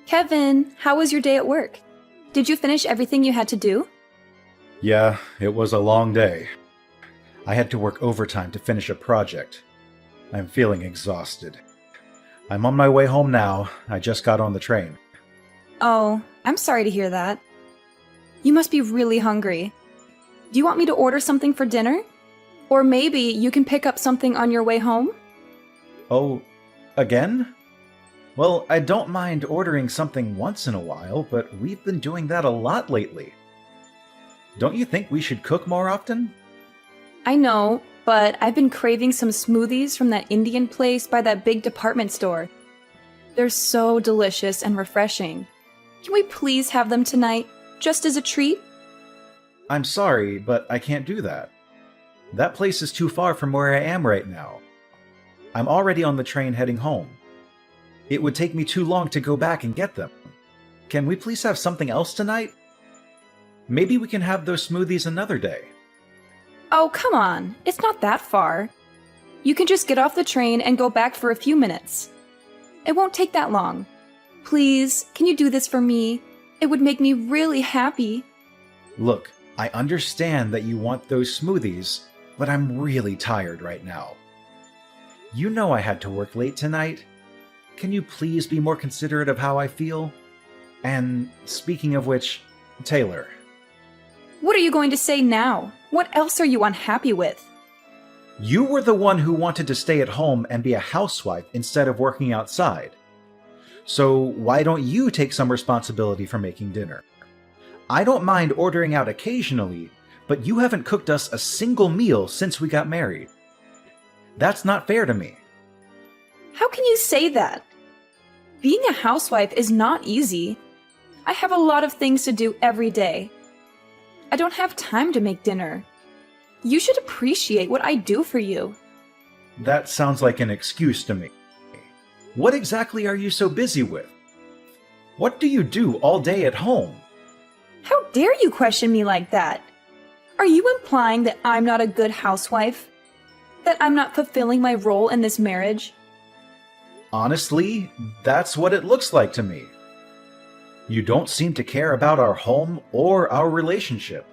Kevin, how was your day at work? Did you finish everything you had to do? Yeah, it was a long day. I had to work overtime to finish a project. I'm feeling exhausted. I'm on my way home now. I just got on the train. Oh, I'm sorry to hear that. You must be really hungry. Do you want me to order something for dinner? Or maybe you can pick up something on your way home? Oh, again? Well, I don't mind ordering something once in a while, but we've been doing that a lot lately. Don't you think we should cook more often? I know, but I've been craving some smoothies from that Indian place by that big department store. They're so delicious and refreshing. Can we please have them tonight, just as a treat? I'm sorry, but I can't do that. That place is too far from where I am right now. I'm already on the train heading home. It would take me too long to go back and get them. Can we please have something else tonight? Maybe we can have those smoothies another day. Oh, come on. It's not that far. You can just get off the train and go back for a few minutes. It won't take that long. Please, can you do this for me? It would make me really happy. Look, I understand that you want those smoothies, but I'm really tired right now. You know I had to work late tonight. Can you please be more considerate of how I feel? And speaking of which, Taylor. What are you going to say now? What else are you unhappy with? You were the one who wanted to stay at home and be a housewife instead of working outside. So why don't you take some responsibility for making dinner? I don't mind ordering out occasionally, but you haven't cooked us a single meal since we got married. That's not fair to me. How can you say that? Being a housewife is not easy. I have a lot of things to do every day. I don't have time to make dinner. You should appreciate what I do for you. That sounds like an excuse to me. What exactly are you so busy with? What do you do all day at home? How dare you question me like that? Are you implying that I'm not a good housewife? That I'm not fulfilling my role in this marriage? Honestly, that's what it looks like to me. You don't seem to care about our home or our relationship.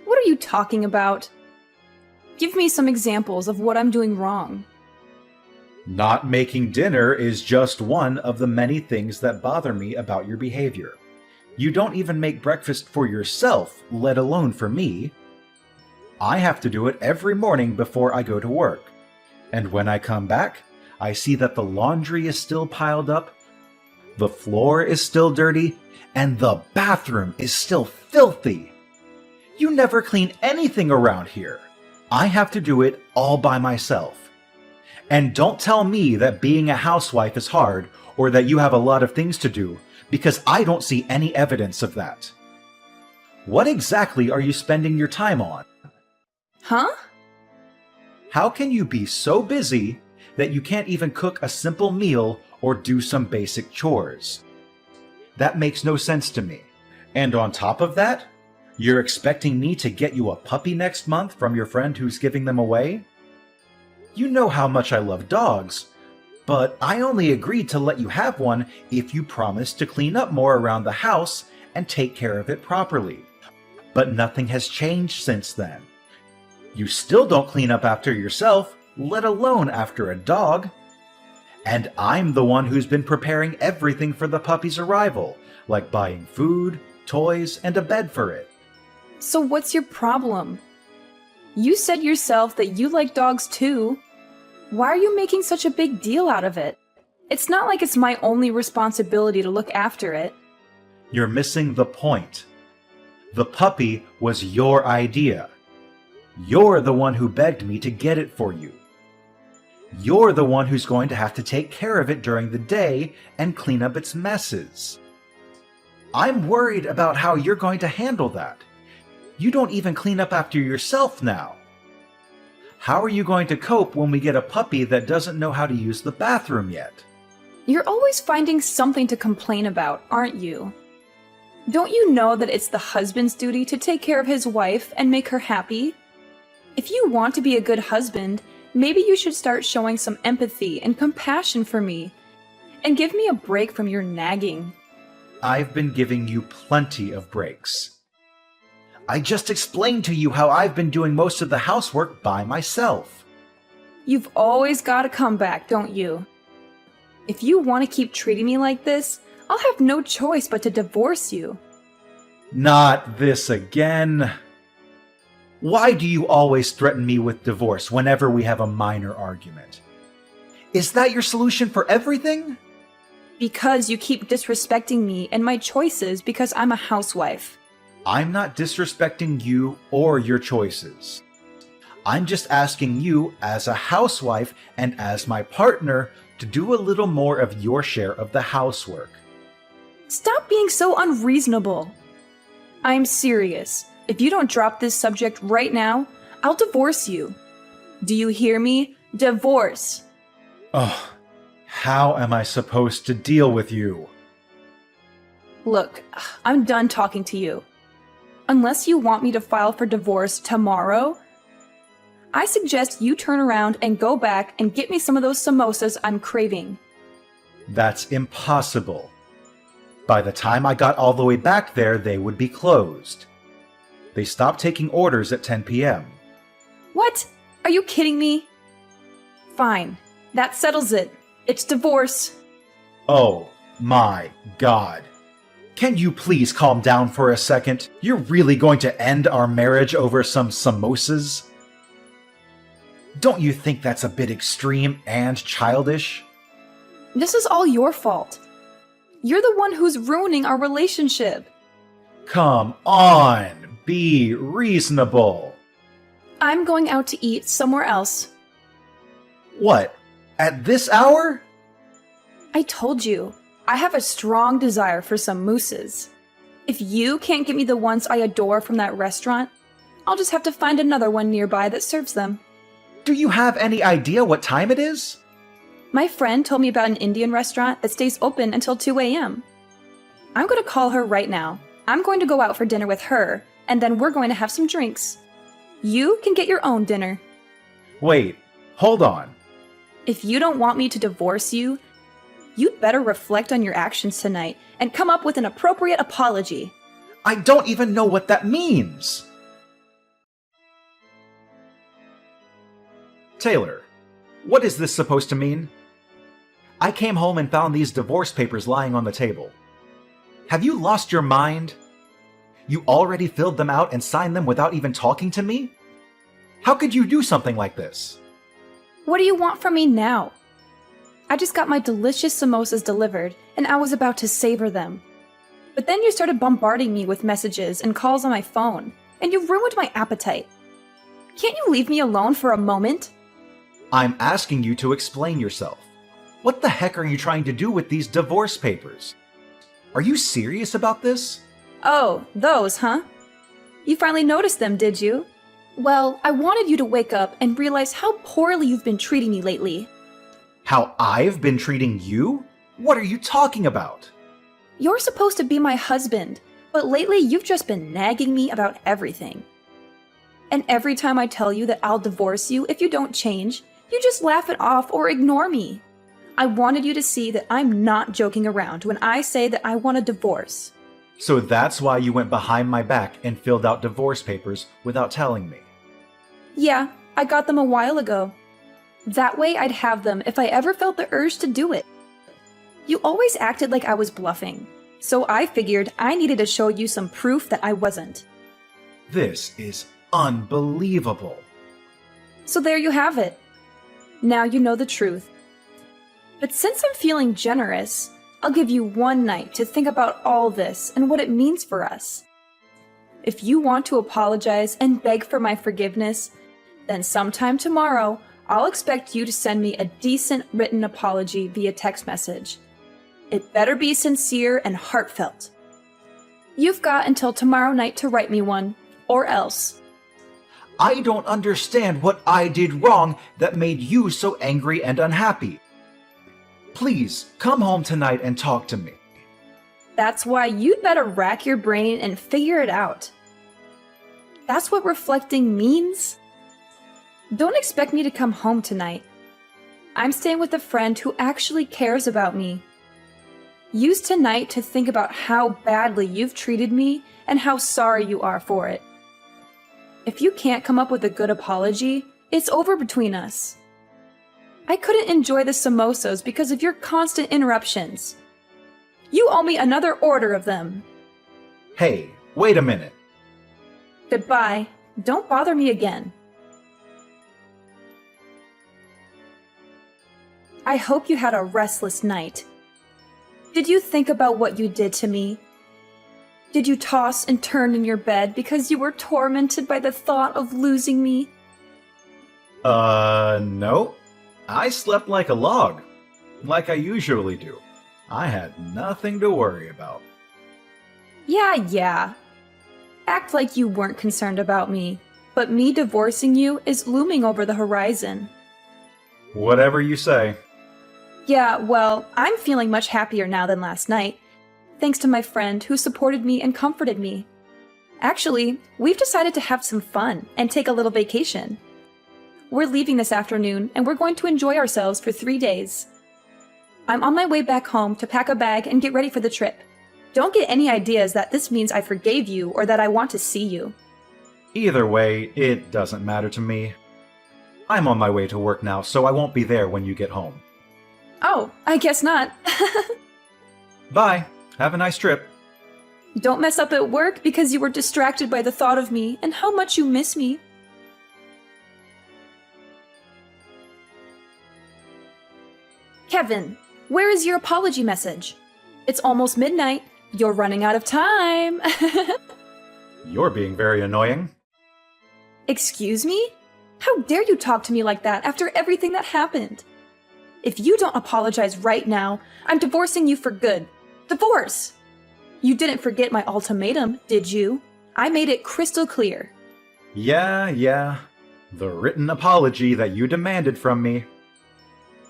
What are you talking about? Give me some examples of what I'm doing wrong. Not making dinner is just one of the many things that bother me about your behavior. You don't even make breakfast for yourself, let alone for me. I have to do it every morning before I go to work. And when I come back, I see that the laundry is still piled up, the floor is still dirty, and the bathroom is still filthy. You never clean anything around here. I have to do it all by myself. And don't tell me that being a housewife is hard or that you have a lot of things to do, because I don't see any evidence of that. What exactly are you spending your time on? Huh? How can you be so busy that you can't even cook a simple meal or do some basic chores? That makes no sense to me. And on top of that, you're expecting me to get you a puppy next month from your friend who's giving them away? You know how much I love dogs, but I only agreed to let you have one if you promised to clean up more around the house and take care of it properly. But nothing has changed since then. You still don't clean up after yourself, let alone after a dog. And I'm the one who's been preparing everything for the puppy's arrival, like buying food, toys, and a bed for it. So what's your problem? You said yourself that you like dogs too. Why are you making such a big deal out of it? It's not like it's my only responsibility to look after it. You're missing the point. The puppy was your idea. You're the one who begged me to get it for you. You're the one who's going to have to take care of it during the day and clean up its messes. I'm worried about how you're going to handle that. You don't even clean up after yourself now. How are you going to cope when we get a puppy that doesn't know how to use the bathroom yet? You're always finding something to complain about, aren't you? Don't you know that it's the husband's duty to take care of his wife and make her happy? If you want to be a good husband, maybe you should start showing some empathy and compassion for me, and give me a break from your nagging. I've been giving you plenty of breaks. I just explained to you how I've been doing most of the housework by myself. You've always got a comeback, don't you? If you want to keep treating me like this, I'll have no choice but to divorce you. Not this again. Why do you always threaten me with divorce whenever we have a minor argument? Is that your solution for everything? Because you keep disrespecting me and my choices because I'm a housewife. I'm not disrespecting you or your choices. I'm just asking you, as a housewife and as my partner, to do a little more of your share of the housework. Stop being so unreasonable. I'm serious. If you don't drop this subject right now, I'll divorce you. Do you hear me? Divorce. Ugh. How am I supposed to deal with you? Look, I'm done talking to you. Unless you want me to file for divorce tomorrow, I suggest you turn around and go back and get me some of those samosas I'm craving. That's impossible. By the time I got all the way back there, they would be closed. They stopped taking orders at 10 p.m. What? Are you kidding me? Fine. That settles it. It's divorce. Oh my God. Can you please calm down for a second? You're really going to end our marriage over some samosas? Don't you think that's a bit extreme and childish? This is all your fault. You're the one who's ruining our relationship. Come on, be reasonable. I'm going out to eat somewhere else. What? At this hour? I told you, I have a strong desire for some mousses. If you can't get me the ones I adore from that restaurant, I'll just have to find another one nearby that serves them. Do you have any idea what time it is? My friend told me about an Indian restaurant that stays open until 2 a.m. I'm going to call her right now. I'm going to go out for dinner with her, and then we're going to have some drinks. You can get your own dinner. Wait, hold on. If you don't want me to divorce you, you'd better reflect on your actions tonight and come up with an appropriate apology. I don't even know what that means. Taylor, what is this supposed to mean? I came home and found these divorce papers lying on the table. Have you lost your mind? You already filled them out and signed them without even talking to me? How could you do something like this? What do you want from me now? I just got my delicious samosas delivered, and I was about to savor them. But then you started bombarding me with messages and calls on my phone, and you ruined my appetite. Can't you leave me alone for a moment? I'm asking you to explain yourself. What the heck are you trying to do with these divorce papers? Are you serious about this? Oh, those, huh? You finally noticed them, did you? Well, I wanted you to wake up and realize how poorly you've been treating me lately. How I've been treating you? What are you talking about? You're supposed to be my husband, but lately you've just been nagging me about everything. And every time I tell you that I'll divorce you if you don't change, you just laugh it off or ignore me. I wanted you to see that I'm not joking around when I say that I want a divorce. So that's why you went behind my back and filled out divorce papers without telling me. Yeah, I got them a while ago. That way I'd have them if I ever felt the urge to do it. You always acted like I was bluffing, so I figured I needed to show you some proof that I wasn't. This is unbelievable. So there you have it. Now you know the truth. But since I'm feeling generous, I'll give you one night to think about all this and what it means for us. If you want to apologize and beg for my forgiveness, then sometime tomorrow, I'll expect you to send me a decent written apology via text message. It better be sincere and heartfelt. You've got until tomorrow night to write me one, or else. I don't understand what I did wrong that made you so angry and unhappy. Please, come home tonight and talk to me. That's why you'd better rack your brain and figure it out. That's what reflecting means. Don't expect me to come home tonight. I'm staying with a friend who actually cares about me. Use tonight to think about how badly you've treated me and how sorry you are for it. If you can't come up with a good apology, it's over between us. I couldn't enjoy the samosas because of your constant interruptions. You owe me another order of them. Hey, wait a minute. Goodbye. Don't bother me again. I hope you had a restless night. Did you think about what you did to me? Did you toss and turn in your bed because you were tormented by the thought of losing me? No. I slept like a log, like I usually do. I had nothing to worry about. Yeah. Act like you weren't concerned about me, but me divorcing you is looming over the horizon. Whatever you say. Yeah, well, I'm feeling much happier now than last night, thanks to my friend who supported me and comforted me. Actually, we've decided to have some fun and take a little vacation. We're leaving this afternoon, and we're going to enjoy ourselves for 3 days. I'm on my way back home to pack a bag and get ready for the trip. Don't get any ideas that this means I forgave you or that I want to see you. Either way, it doesn't matter to me. I'm on my way to work now, so I won't be there when you get home. Oh, I guess not. Bye. Have a nice trip. Don't mess up at work because you were distracted by the thought of me and how much you miss me. Kevin, where is your apology message? It's almost midnight. You're running out of time. You're being very annoying. Excuse me? How dare you talk to me like that after everything that happened? If you don't apologize right now, I'm divorcing you for good. Divorce! You didn't forget my ultimatum, did you? I made it crystal clear. Yeah. The written apology that you demanded from me.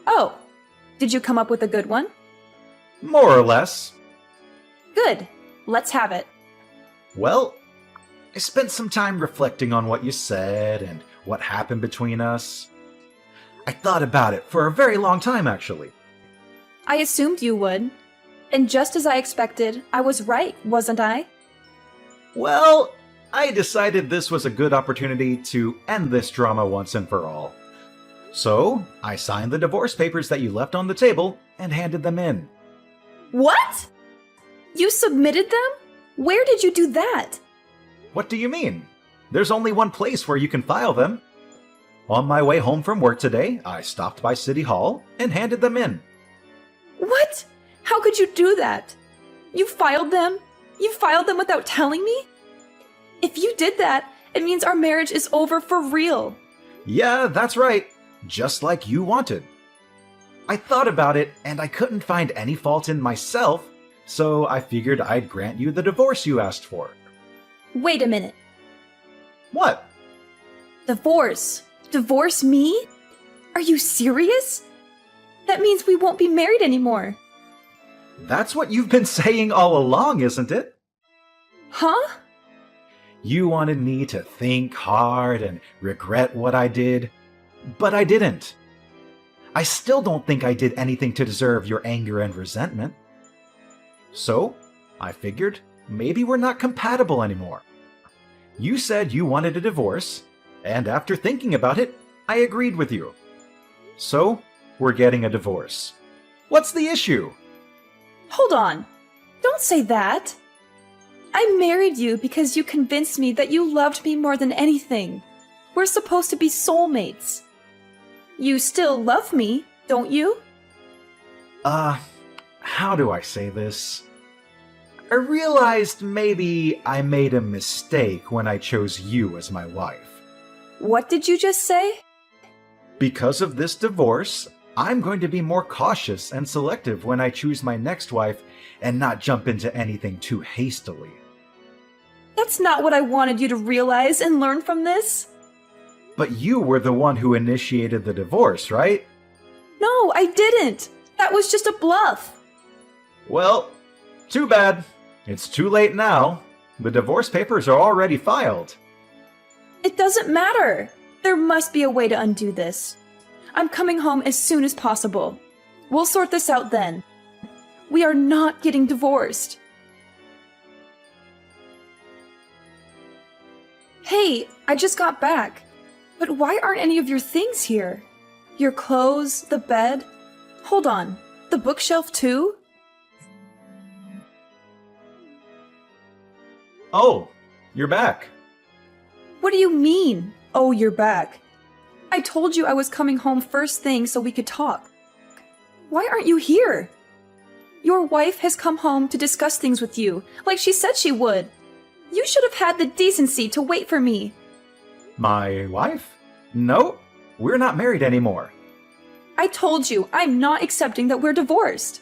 Oh, did you come up with a good one? More or less. Good. Let's have it. Well, I spent some time reflecting on what you said and what happened between us. I thought about it for a very long time, actually. I assumed you would. And just as I expected, I was right, wasn't I? Well, I decided this was a good opportunity to end this drama once and for all. So, I signed the divorce papers that you left on the table and handed them in. What? You submitted them? Where did you do that? What do you mean? There's only one place where you can file them. On my way home from work today, I stopped by City Hall and handed them in. What? How could you do that? You filed them? You filed them without telling me? If you did that, it means our marriage is over for real. Yeah, that's right. Just like you wanted. I thought about it, and I couldn't find any fault in myself, so I figured I'd grant you the divorce you asked for. Wait a minute. What? Divorce? Divorce me? Are you serious? That means we won't be married anymore. That's what you've been saying all along, isn't it? Huh? You wanted me to think hard and regret what I did, but I didn't. I still don't think I did anything to deserve your anger and resentment. So, I figured maybe we're not compatible anymore. You said you wanted a divorce, and after thinking about it, I agreed with you. So, we're getting a divorce. What's the issue? Hold on. Don't say that. I married you because you convinced me that you loved me more than anything. We're supposed to be soulmates. You still love me, don't you? How do I say this? I realized maybe I made a mistake when I chose you as my wife. What did you just say? Because of this divorce, I'm going to be more cautious and selective when I choose my next wife and not jump into anything too hastily. That's not what I wanted you to realize and learn from this. But you were the one who initiated the divorce, right? No, I didn't. That was just a bluff. Well, too bad. It's too late now. The divorce papers are already filed. It doesn't matter. There must be a way to undo this. I'm coming home as soon as possible. We'll sort this out then. We are not getting divorced. Hey, I just got back. But why aren't any of your things here? Your clothes, the bed. Hold on, the bookshelf too? Oh, you're back. What do you mean, oh, you're back? I told you I was coming home first thing so we could talk. Why aren't you here? Your wife has come home to discuss things with you, like she said she would. You should have had the decency to wait for me. My wife? No, we're not married anymore. I told you, I'm not accepting that we're divorced.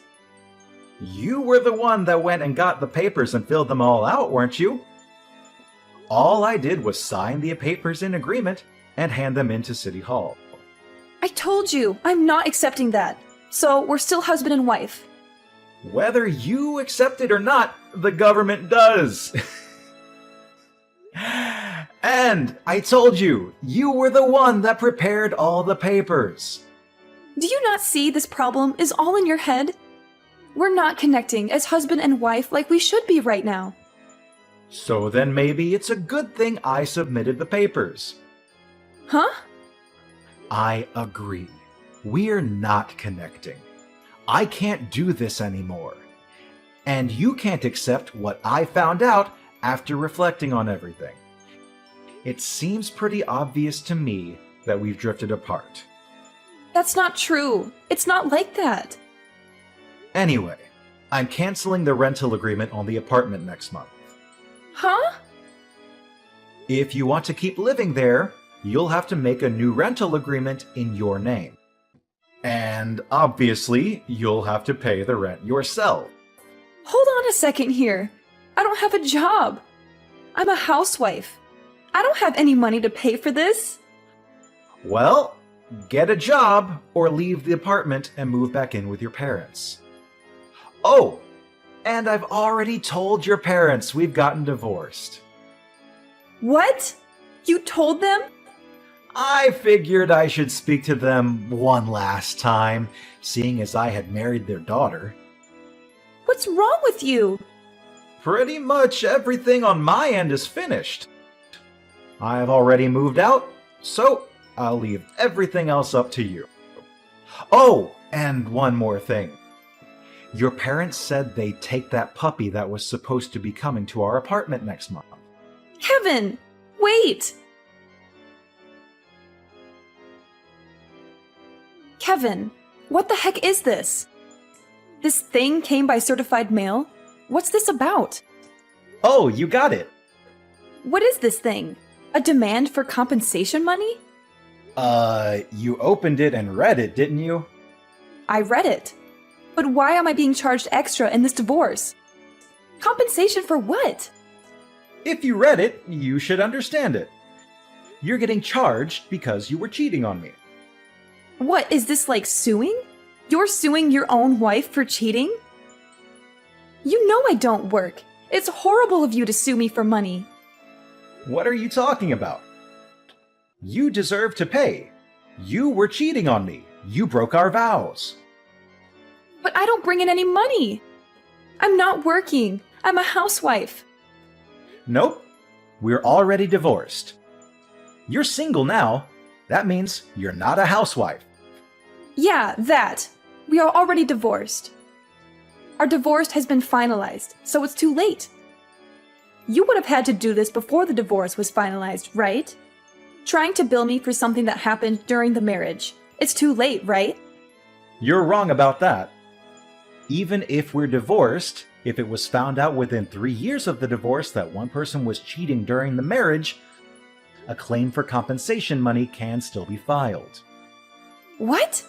You were the one that went and got the papers and filled them all out, weren't you? All I did was sign the papers in agreement and hand them into City Hall. I told you, I'm not accepting that. So we're still husband and wife. Whether you accept it or not, the government does. And I told you, you were the one that prepared all the papers. Do you not see this problem is all in your head? We're not connecting as husband and wife like we should be right now. So then maybe it's a good thing I submitted the papers. Huh? I agree. We're not connecting. I can't do this anymore. And you can't accept what I found out after reflecting on everything. It seems pretty obvious to me that we've drifted apart. That's not true. It's not like that. Anyway, I'm canceling the rental agreement on the apartment next month. Huh? If you want to keep living there, you'll have to make a new rental agreement in your name. And obviously, you'll have to pay the rent yourself. Hold on a second here. I don't have a job. I'm a housewife. I don't have any money to pay for this. Well, get a job or leave the apartment and move back in with your parents. Oh, and I've already told your parents we've gotten divorced. What? You told them? I figured I should speak to them one last time, seeing as I had married their daughter. What's wrong with you? Pretty much everything on my end is finished. I've already moved out, so I'll leave everything else up to you. Oh, and one more thing. Your parents said they'd take that puppy that was supposed to be coming to our apartment next month. Kevin, wait! Kevin, what the heck is this? This thing came by certified mail? What's this about? Oh, you got it. What is this thing? A demand for compensation money? You opened it and read it, didn't you? I read it. But why am I being charged extra in this divorce? Compensation for what? If you read it, you should understand it. You're getting charged because you were cheating on me. What, is this like suing? You're suing your own wife for cheating? You know I don't work. It's horrible of you to sue me for money. What are you talking about? You deserve to pay. You were cheating on me. You broke our vows. But I don't bring in any money. I'm not working. I'm a housewife. Nope. We're already divorced. You're single now. That means you're not a housewife. Yeah, that. We are already divorced. Our divorce has been finalized, so it's too late. You would have had to do this before the divorce was finalized, right? Trying to bill me for something that happened during the marriage. It's too late, right? You're wrong about that. Even if we're divorced, if it was found out within 3 years of the divorce that one person was cheating during the marriage, a claim for compensation money can still be filed. What?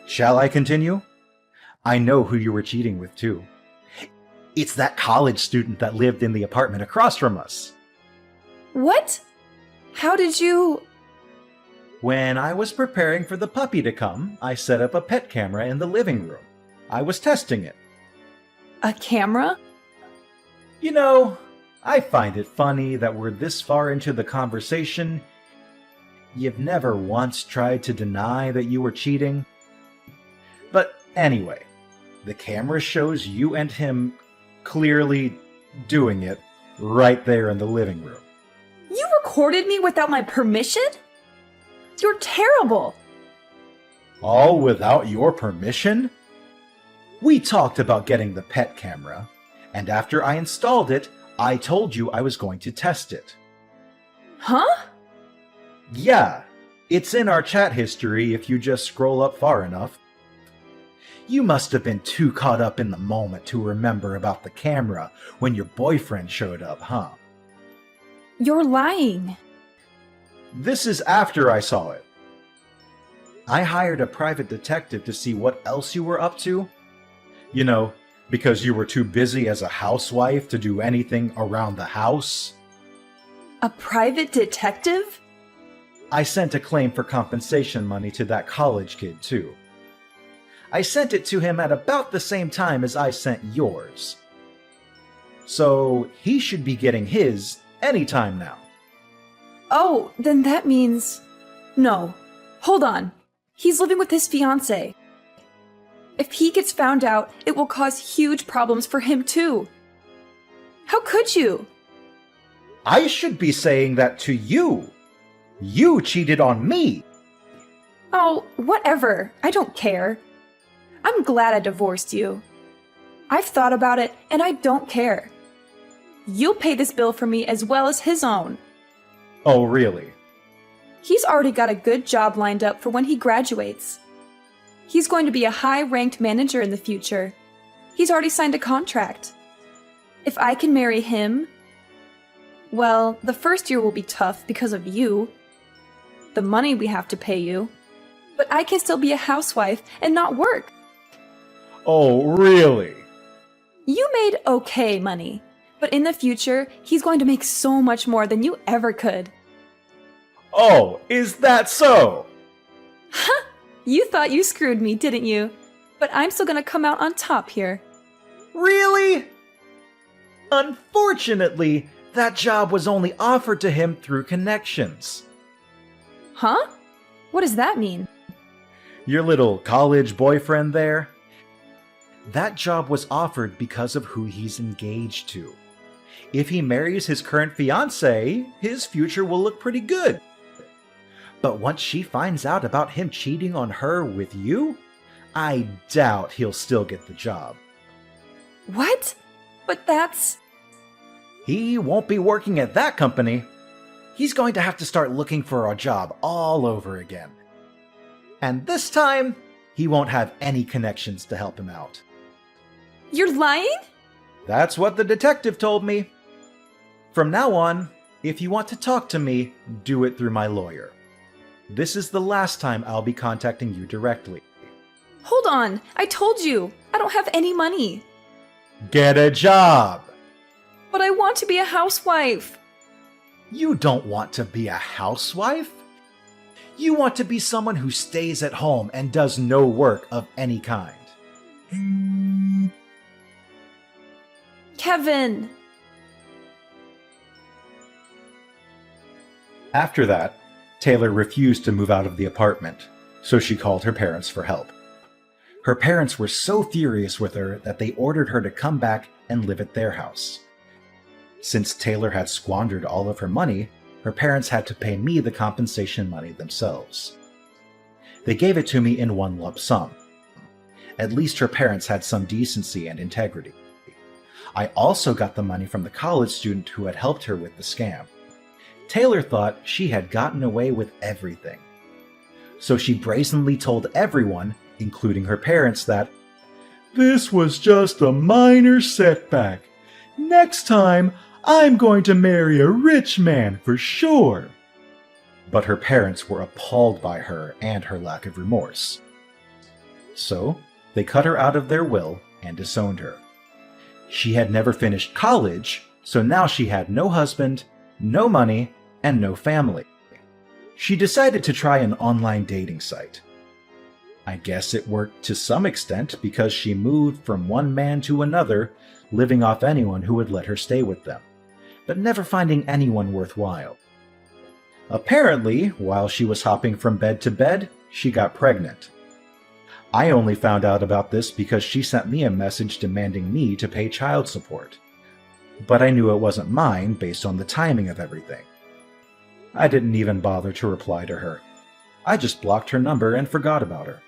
Shall I continue? I know who you were cheating with, too. It's that college student that lived in the apartment across from us. What? How did you... When I was preparing for the puppy to come, I set up a pet camera in the living room. I was testing it. A camera? You know, I find it funny that we're this far into the conversation. You've never once tried to deny that you were cheating. But anyway, The camera shows you and him clearly doing it right there in the living room. You recorded me without my permission? You're terrible! All without your permission? We talked about getting the pet camera, and after I installed it, I told you I was going to test it. Huh? Yeah, it's in our chat history if you just scroll up far enough. You must have been too caught up in the moment to remember about the camera when your boyfriend showed up, huh? You're lying. This is after I saw it. I hired a private detective to see what else you were up to. You know, because you were too busy as a housewife to do anything around the house. A private detective? I sent a claim for compensation money to that college kid, too. I sent it to him at about the same time as I sent yours. So he should be getting his anytime now. Oh, then that means... No. Hold on. He's living with his fiancée. If he gets found out, it will cause huge problems for him too. How could you? I should be saying that to you. You cheated on me. Oh, whatever. I don't care. I'm glad I divorced you. I've thought about it, and I don't care. You'll pay this bill for me as well as his own. Oh, really? He's already got a good job lined up for when he graduates. He's going to be a high-ranked manager in the future. He's already signed a contract. If I can marry him... Well, the first year will be tough because of you. The money we have to pay you. But I can still be a housewife and not work. Oh, really? You made okay money, but in the future, he's going to make so much more than you ever could. Oh, is that so? Ha! You thought you screwed me, didn't you? But I'm still gonna come out on top here. Really? Unfortunately, that job was only offered to him through connections. Huh? What does that mean? Your little college boyfriend there? That job was offered because of who he's engaged to. If he marries his current fiancée, his future will look pretty good. But once she finds out about him cheating on her with you, I doubt he'll still get the job. What? But that's... He won't be working at that company. He's going to have to start looking for a job all over again. And this time, he won't have any connections to help him out. You're lying? That's what the detective told me. From now on, if you want to talk to me, do it through my lawyer. This is the last time I'll be contacting you directly. Hold on, I told you, I don't have any money. Get a job! But I want to be a housewife. You don't want to be a housewife? You want to be someone who stays at home and does no work of any kind. Kevin! After that, Taylor refused to move out of the apartment, so she called her parents for help. Her parents were so furious with her that they ordered her to come back and live at their house. Since Taylor had squandered all of her money, her parents had to pay me the compensation money themselves. They gave it to me in one lump sum. At least her parents had some decency and integrity. I also got the money from the college student who had helped her with the scam. Taylor thought she had gotten away with everything. So she brazenly told everyone, including her parents, that this was just a minor setback. Next time, I'm going to marry a rich man for sure. But her parents were appalled by her and her lack of remorse. So they cut her out of their will and disowned her. She had never finished college, so now she had no husband, no money, and no family. She decided to try an online dating site. I guess it worked to some extent because she moved from one man to another, living off anyone who would let her stay with them, but never finding anyone worthwhile. Apparently, while she was hopping from bed to bed, she got pregnant. I only found out about this because she sent me a message demanding me to pay child support. But I knew it wasn't mine based on the timing of everything. I didn't even bother to reply to her. I just blocked her number and forgot about her.